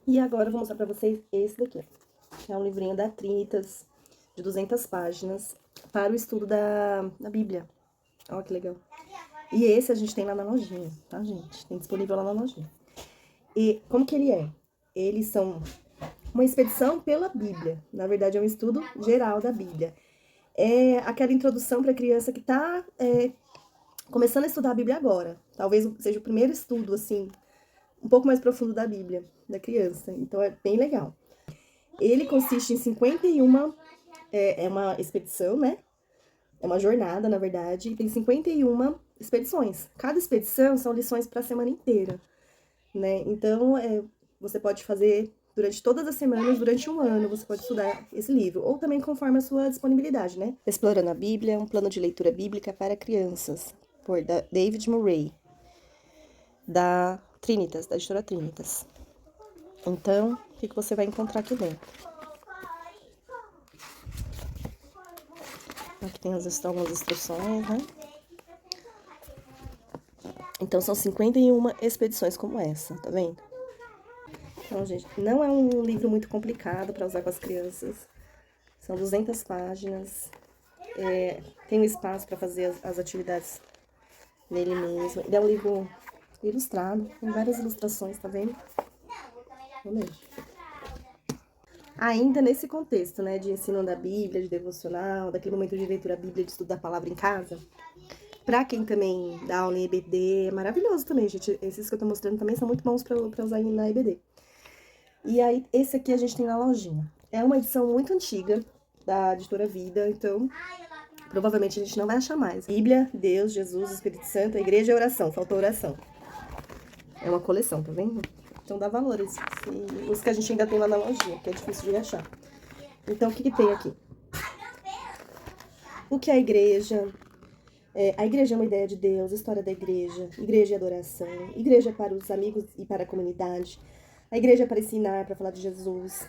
E agora eu vou mostrar pra vocês esse daqui. É um livrinho da Trinitas, de 200 páginas, para o estudo da Bíblia. Olha que legal. E esse a gente tem lá na lojinha, tá, gente? Tem disponível lá na lojinha. E como que ele é? Eles são uma expedição pela Bíblia. Na verdade, é um estudo geral da Bíblia. É aquela introdução para criança que tá começando a estudar a Bíblia agora. Talvez seja o primeiro estudo, assim, um pouco mais profundo da Bíblia, da criança. Então, é bem legal. Ele consiste em 51... É uma expedição, né? É uma jornada, na verdade, e tem 51 expedições. Cada expedição são lições para a semana inteira, né? Então, você pode fazer durante todas as semanas, durante um ano, você pode estudar esse livro. Ou também conforme a sua disponibilidade, né? Explorando a Bíblia, um plano de leitura bíblica para crianças, por David Murray, da Trinitas, da editora Trinitas. Então, o que você vai encontrar aqui dentro? Aqui tem algumas instruções, né? Então, são 51 expedições como essa, tá vendo? Então, gente, não é um livro muito complicado para usar com as crianças. São 200 páginas. Tem um espaço para fazer as atividades nele mesmo. Ele é um livro ilustrado, tem várias ilustrações, tá vendo? Vamos ver. Ainda nesse contexto, né, de ensino da Bíblia, de devocional, daquele momento de leitura da Bíblia, de estudar a palavra em casa. Pra quem também dá aula em EBD, é maravilhoso também, gente. Esses que eu tô mostrando também são muito bons pra usar na EBD. E aí, esse aqui a gente tem na lojinha. É uma edição muito antiga, da editora Vida, então provavelmente a gente não vai achar mais. Bíblia, Deus, Jesus, Espírito Santo, a Igreja e oração. Faltou oração. É uma coleção, tá vendo? Então dá valor os que a gente ainda tem lá na lojinha, que é difícil de achar. Então, o que tem aqui? O que é a igreja? A igreja é uma ideia de Deus, história da igreja e adoração, igreja para os amigos e para a comunidade, a igreja é para ensinar, para falar de Jesus,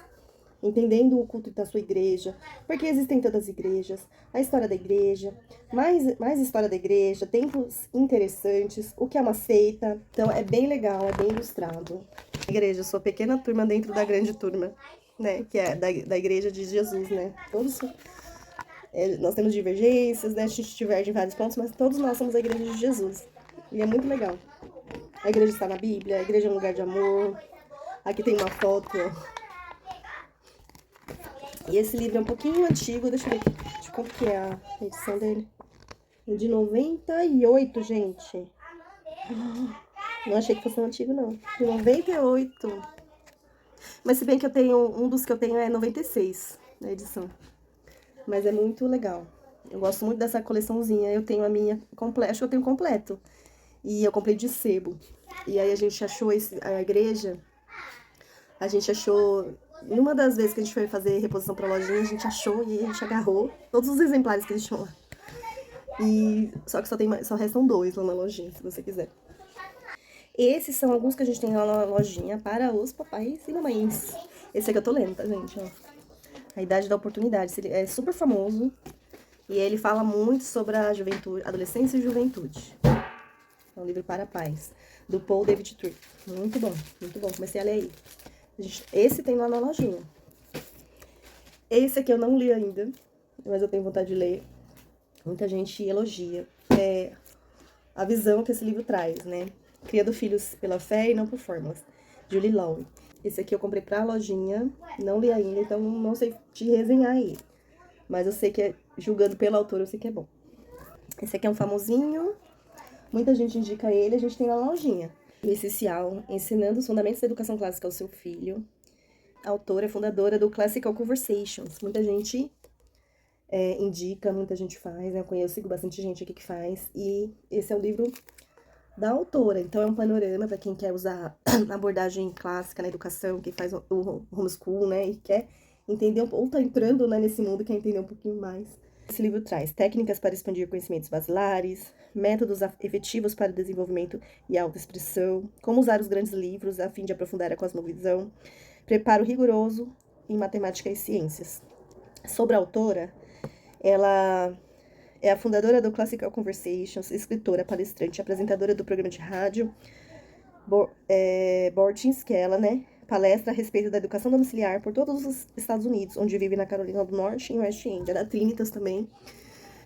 entendendo o culto da sua igreja, porque existem tantas igrejas, a história da igreja, mais história da igreja, tempos interessantes, o que é uma seita. Então é bem legal, é bem ilustrado. Igreja, sua pequena turma dentro da grande turma, né, que é da igreja de Jesus, né, todos... nós temos divergências, né? A gente diverge em vários pontos, mas todos nós somos a igreja de Jesus. E é muito legal. A igreja está na Bíblia, a igreja é um lugar de amor. Aqui tem uma foto. E esse livro é um pouquinho antigo, deixa eu ver de como que é a edição dele. É de 98, gente. Não achei que fosse um antigo, não. De 98. Mas se bem que eu tenho, um dos que eu tenho é 96, na edição. Mas é muito legal. Eu gosto muito dessa coleçãozinha. Eu tenho a minha completa, acho que eu tenho completo. E eu comprei de sebo. E aí a gente achou a igreja. A gente achou. Numa das vezes que a gente foi fazer reposição pra lojinha, a gente achou e a gente agarrou todos os exemplares que existiam lá. E só que só restam 2 lá na lojinha, se você quiser. Esses são alguns que a gente tem lá na lojinha para os papais e mamães. Esse aqui eu tô lendo, tá, gente? Ó. A Idade da Oportunidade. Ele é super famoso. E ele fala muito sobre a juventude, adolescência e juventude. É um livro para pais, do Paul David Tripp. Muito bom, muito bom. Comecei a ler aí. Esse tem lá na lojinha. Esse aqui eu não li ainda, mas eu tenho vontade de ler. Muita gente elogia. É a visão que esse livro traz, né? Criando filhos pela fé e não por fórmulas. Julie Lowe. Esse aqui eu comprei pra lojinha, não li ainda, então não sei te resenhar aí. Mas eu sei que, julgando pelo autor, eu sei que é bom. Esse aqui é um famosinho. Muita gente indica ele, a gente tem na lojinha. Essencial, ensinando os fundamentos da educação clássica ao seu filho. A autora é fundadora do Classical Conversations. Muita gente indica, muita gente faz, né? Eu sigo bastante gente aqui que faz. E esse é o livro da autora. Então, é um panorama para quem quer usar a abordagem clássica na educação, que faz o homeschool, né? E quer entender, ou tá entrando, né, nesse mundo, quer entender um pouquinho mais. Esse livro traz técnicas para expandir conhecimentos basilares, métodos efetivos para o desenvolvimento e autoexpressão, como usar os grandes livros a fim de aprofundar a cosmovisão, preparo rigoroso em matemática e ciências. Sobre a autora, ela é a fundadora do Classical Conversations, escritora, palestrante, apresentadora do programa de rádio Bortinskella, né? palestra a respeito da educação domiciliar por todos os Estados Unidos, onde vive na Carolina do Norte e West End. É da Trinitas também.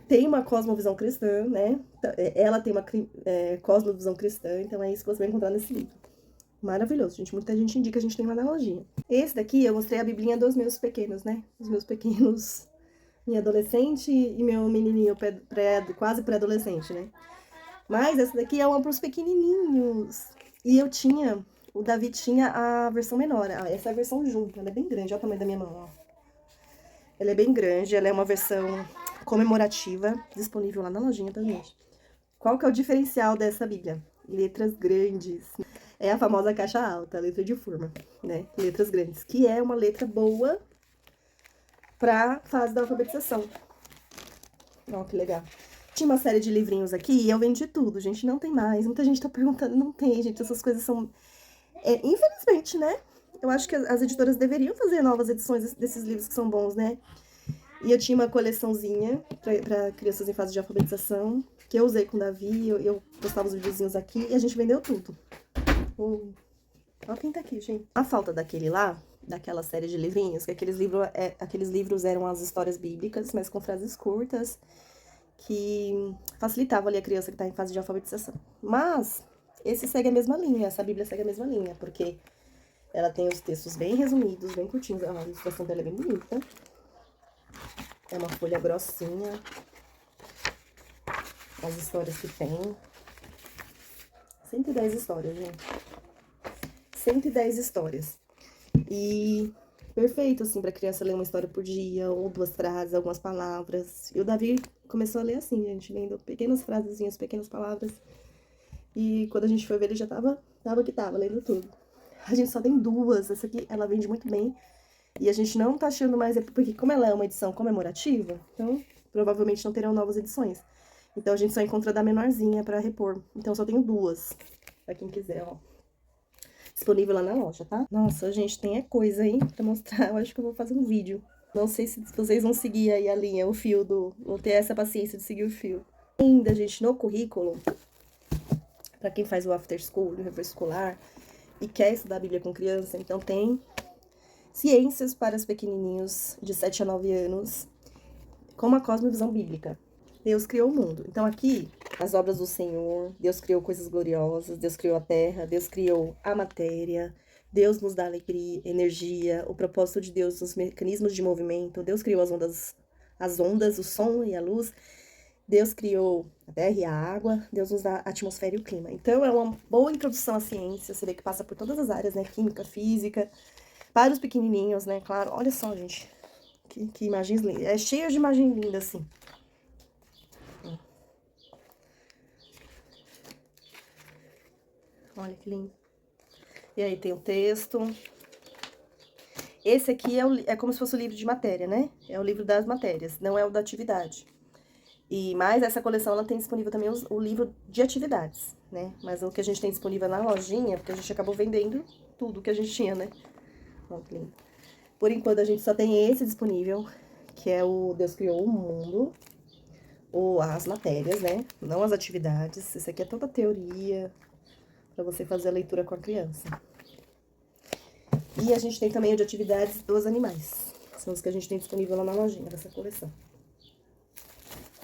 Tem uma cosmovisão cristã, né? Ela tem uma cosmovisão cristã, então é isso que você vai encontrar nesse livro. Maravilhoso, gente. Muita gente indica, a gente tem lá na lojinha. Esse daqui, eu mostrei a biblinha dos meus pequenos, né? Os meus pequenos, minha adolescente e meu menininho quase pré-adolescente, né? Mas essa daqui é uma para os pequenininhos. E o Davi tinha a versão menor. Essa é a versão junto, ela é bem grande. Olha o tamanho da minha mão, ó. Ela é bem grande, ela é uma versão comemorativa, disponível lá na lojinha, tá, gente? Qual que é o diferencial dessa Bíblia? Letras grandes. É a famosa caixa alta, a letra de forma, né? Letras grandes, que é uma letra boa pra fase da alfabetização. Ó, que legal. Tinha uma série de livrinhos aqui e eu vendi tudo, gente, não tem mais. Muita gente tá perguntando, não tem, gente, essas coisas são... infelizmente, né? Eu acho que as editoras deveriam fazer novas edições desses livros que são bons, né? E eu tinha uma coleçãozinha pra crianças em fase de alfabetização, que eu usei com o Davi, eu postava os videozinhos aqui e a gente vendeu tudo. Olha quem tá aqui, gente. A falta daquele lá, daquela série de livrinhos, que aqueles livros eram as histórias bíblicas, mas com frases curtas, que facilitavam ali a criança que tá em fase de alfabetização. Mas esse segue a mesma linha, essa Bíblia segue a mesma linha, porque ela tem os textos bem resumidos, bem curtinhos. A ilustração dela é bem bonita. É uma folha grossinha. As histórias que tem. 110 histórias, gente. 110 histórias. E perfeito, assim, pra criança ler uma história por dia, ou 2 frases, algumas palavras. E o Davi começou a ler assim, gente, lendo pequenas frasezinhas, pequenas palavras. E quando a gente foi ver, ele já tava lendo tudo. A gente só tem 2, essa aqui ela vende muito bem. E a gente não tá achando mais, porque como ela é uma edição comemorativa, então provavelmente não terão novas edições. Então a gente só encontra da menorzinha pra repor. Então eu só tenho 2, pra quem quiser, ó. Disponível lá na loja, tá? Nossa, gente, tem coisa aí pra mostrar. Eu acho que eu vou fazer um vídeo. Não sei se vocês vão seguir aí a linha, o fio vão ter essa paciência de seguir o fio. Ainda, gente, no currículo, pra quem faz o after school, o reforço escolar, e quer estudar a Bíblia com criança, então tem ciências para os pequenininhos de 7 a 9 anos, com uma cosmovisão bíblica. Deus criou o mundo. Então aqui, as obras do Senhor, Deus criou coisas gloriosas, Deus criou a terra, Deus criou a matéria, Deus nos dá alegria, energia, o propósito de Deus nos mecanismos de movimento, Deus criou as ondas, o som e a luz, Deus criou a terra e a água, Deus nos dá a atmosfera e o clima. Então é uma boa introdução à ciência, você vê que passa por todas as áreas, né? Química, física, para os pequenininhos, né? Claro, olha só, gente, que imagens lindas. É cheio de imagem linda, assim. Olha que lindo. E aí tem o texto. Esse aqui é como se fosse o livro de matéria, né? É o livro das matérias, não é o da atividade. Mas essa coleção, ela tem disponível também o livro de atividades, né? Mas o que a gente tem disponível na lojinha, porque a gente acabou vendendo tudo que a gente tinha, né? Olha que lindo. Por enquanto, a gente só tem esse disponível, que é o Deus Criou o Mundo, ou as matérias, né? Não as atividades. Esse aqui é toda a teoria, para você fazer a leitura com a criança. E a gente tem também o de atividades dos animais. São os que a gente tem disponível lá na lojinha dessa coleção.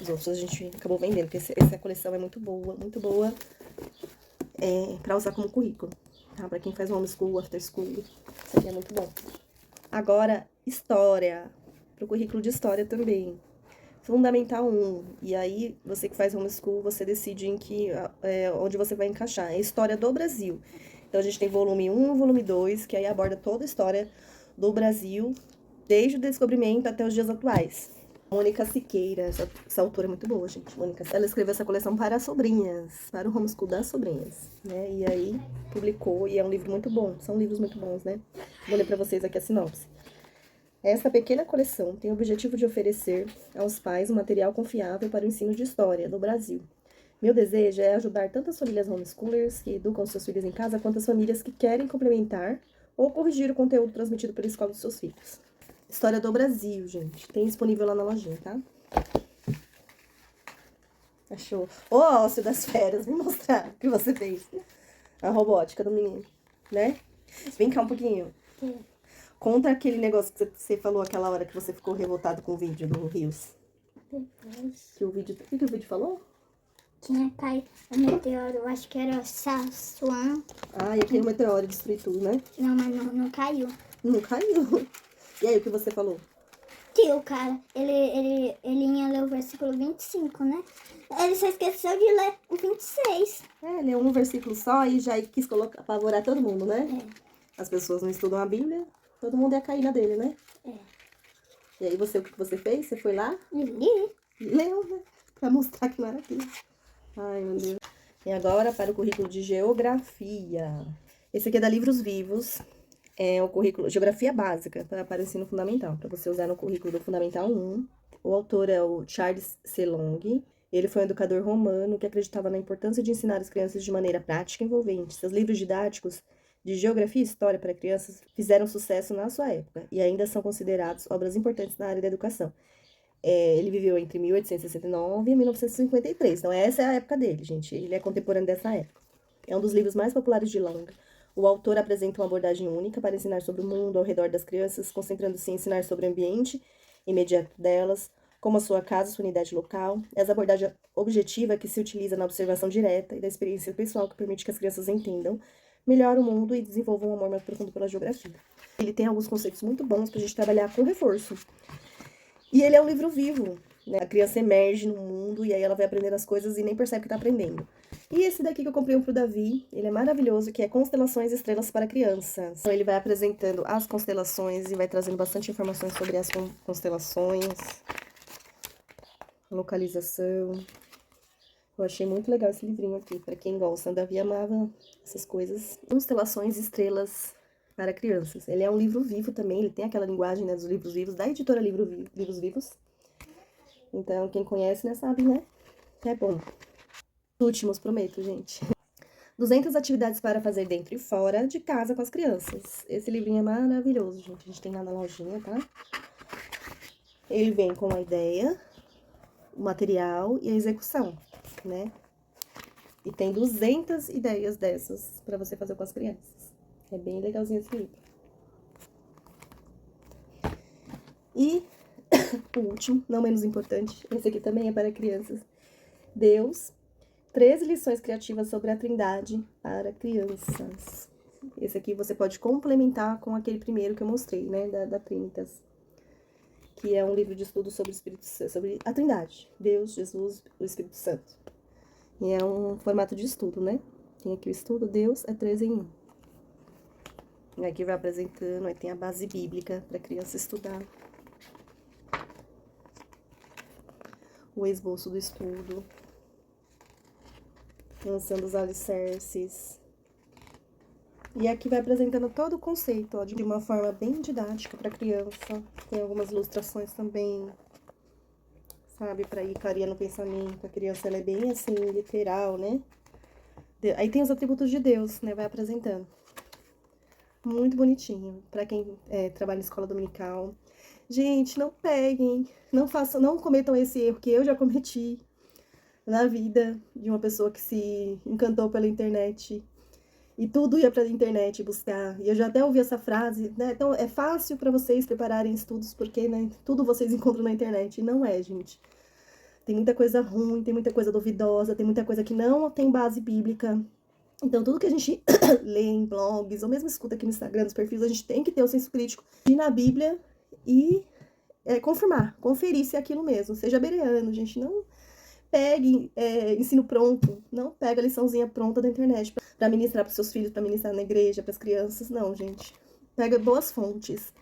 Os outros a gente acabou vendendo, porque essa coleção é muito boa pra usar como currículo, tá? Pra quem faz homeschool, after school, isso aqui é muito bom. Agora, história, pro currículo de história também. Fundamental 1, e aí você que faz homeschool, você decide onde você vai encaixar. É História do Brasil. Então a gente tem volume 1 e volume 2, que aí aborda toda a história do Brasil, desde o descobrimento até os dias atuais. Mônica Siqueira, essa autora é muito boa, gente. Mônica, ela escreveu essa coleção para as sobrinhas, para o homeschool das sobrinhas, né? E aí publicou, e é um livro muito bom, são livros muito bons, né? Vou ler para vocês aqui a sinopse. Esta pequena coleção tem o objetivo de oferecer aos pais um material confiável para o ensino de história do Brasil. Meu desejo é ajudar tanto as famílias homeschoolers que educam seus filhos em casa, quanto as famílias que querem complementar ou corrigir o conteúdo transmitido pela escola dos seus filhos. História do Brasil, gente. Tem disponível lá na lojinha, tá? Achou? Ô, ócio das feras, vem mostrar o que você fez. A robótica do menino, né? Vem cá um pouquinho. Que Conta aquele negócio que você falou aquela hora que você ficou revoltado com o vídeo do Rios. depois Que o vídeo... O que o vídeo falou? tinha caído o meteoro, eu acho que era o Sassuan. Ah, e aquele meteoro destruiu tudo, né? Não, mas não caiu. Não caiu. E aí, o que você falou? Que o cara, ele ia ler o versículo 25, né? Ele só esqueceu de ler o 26. É, ele é um versículo só e já quis colocar, apavorar todo mundo, né? É. As pessoas não estudam a Bíblia, todo mundo ia cair na dele, né? É. E aí, o que você fez? Você foi lá? E li. Leu, né? Pra mostrar que não era aquilo. Ai, meu Deus. E agora para o currículo de Geografia. Esse aqui é da Livros Vivos. É o currículo Geografia Básica para o ensino fundamental, para você usar no currículo do Fundamental 1. O autor é o Charles C. Long. Ele foi um educador romano que acreditava na importância de ensinar as crianças de maneira prática e envolvente. Seus livros didáticos de geografia e história para crianças fizeram sucesso na sua época e ainda são considerados obras importantes na área da educação. Ele viveu entre 1869 e 1953, então essa é a época dele, gente. Ele é contemporâneo dessa época. É um dos livros mais populares de Long. O autor apresenta uma abordagem única para ensinar sobre o mundo ao redor das crianças, concentrando-se em ensinar sobre o ambiente imediato delas, como a sua casa, sua unidade local. Essa abordagem objetiva que se utiliza na observação direta e da experiência pessoal que permite que as crianças entendam melhor o mundo e desenvolvam um amor mais profundo pela geografia. Ele tem alguns conceitos muito bons para a gente trabalhar com reforço. E ele é um livro vivo, né? A criança emerge no mundo e aí ela vai aprendendo as coisas e nem percebe que tá aprendendo. E esse daqui que eu comprei pro Davi, ele é maravilhoso, que é Constelações e Estrelas para Crianças. Então ele vai apresentando as constelações e vai trazendo bastante informações sobre as constelações, localização. Eu achei muito legal esse livrinho aqui, para quem gosta. O Davi amava essas coisas. Constelações e Estrelas para Crianças. Ele é um livro vivo também, ele tem aquela linguagem, né, dos livros vivos, da editora Livros Vivos. Então, quem conhece, né, sabe, né? É bom. Últimos, prometo, gente. 200 atividades para fazer dentro e fora de casa com as crianças. Esse livrinho é maravilhoso, gente. A gente tem lá na lojinha, tá? Ele vem com a ideia, o material e a execução, né? E tem 200 ideias dessas para você fazer com as crianças. É bem legalzinho esse livro. E o último, não menos importante, esse aqui também é para crianças. Deus, 13 lições criativas sobre a Trindade para crianças. Esse aqui você pode complementar com aquele primeiro que eu mostrei, né, da Trinitas. Que é um livro de estudo sobre o Espírito Santo, sobre a Trindade. Deus, Jesus, o Espírito Santo. E é um formato de estudo, né? Tem aqui o estudo, Deus é 3 em 1. E aqui vai apresentando, aí tem a base bíblica para a criança estudar. O esboço do estudo. Lançando os alicerces. E aqui vai apresentando todo o conceito, ó, de uma forma bem didática para criança. Tem algumas ilustrações também, sabe, para ir clareando o pensamento. A criança, ela é bem assim, literal, né? Aí tem os atributos de Deus, né? Vai apresentando. Muito bonitinho, para quem trabalha em escola dominical. Gente, não peguem, não façam, não cometam esse erro que eu já cometi na vida de uma pessoa que se encantou pela internet e tudo ia pra internet buscar. E eu já até ouvi essa frase, né? Então é fácil para vocês prepararem estudos porque, né, tudo vocês encontram na internet. E não é, gente. Tem muita coisa ruim, tem muita coisa duvidosa, tem muita coisa que não tem base bíblica. Então, tudo que a gente lê em blogs, ou mesmo escuta aqui no Instagram, nos perfis, a gente tem que ter o senso crítico de ir na Bíblia e confirmar, conferir se é aquilo mesmo. Seja bereano, gente. Não pegue ensino pronto, não pega a liçãozinha pronta da internet para ministrar para seus filhos, para ministrar na igreja, para as crianças. Não, gente. Pega boas fontes.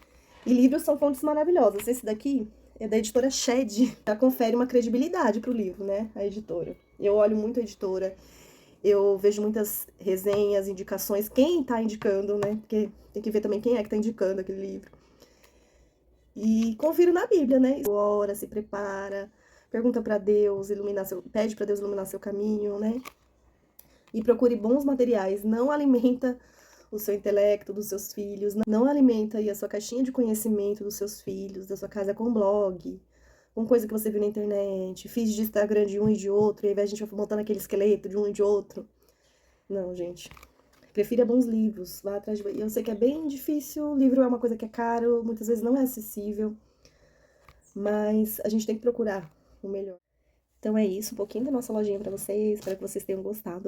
E livros são fontes maravilhosas. Esse daqui é da editora Shed. Já confere uma credibilidade pro livro, né? A editora. Eu olho muito a editora. Eu vejo muitas resenhas, indicações, quem tá indicando, né? Porque tem que ver também quem é que tá indicando aquele livro. E confiro na Bíblia, né? Ora, se prepara, pergunta pra Deus, pede pra Deus iluminar seu caminho, né? E procure bons materiais, não alimenta o seu intelecto dos seus filhos, não alimenta aí a sua caixinha de conhecimento dos seus filhos, da sua casa com blog, com coisa que você viu na internet, feed de Instagram de um e de outro, e aí a gente vai montando aquele esqueleto de um e de outro. Não, gente. Prefira bons livros, vá atrás de... Eu sei que é bem difícil, livro é uma coisa que é caro, muitas vezes não é acessível, mas a gente tem que procurar o melhor. Então é isso, um pouquinho da nossa lojinha pra vocês, espero que vocês tenham gostado.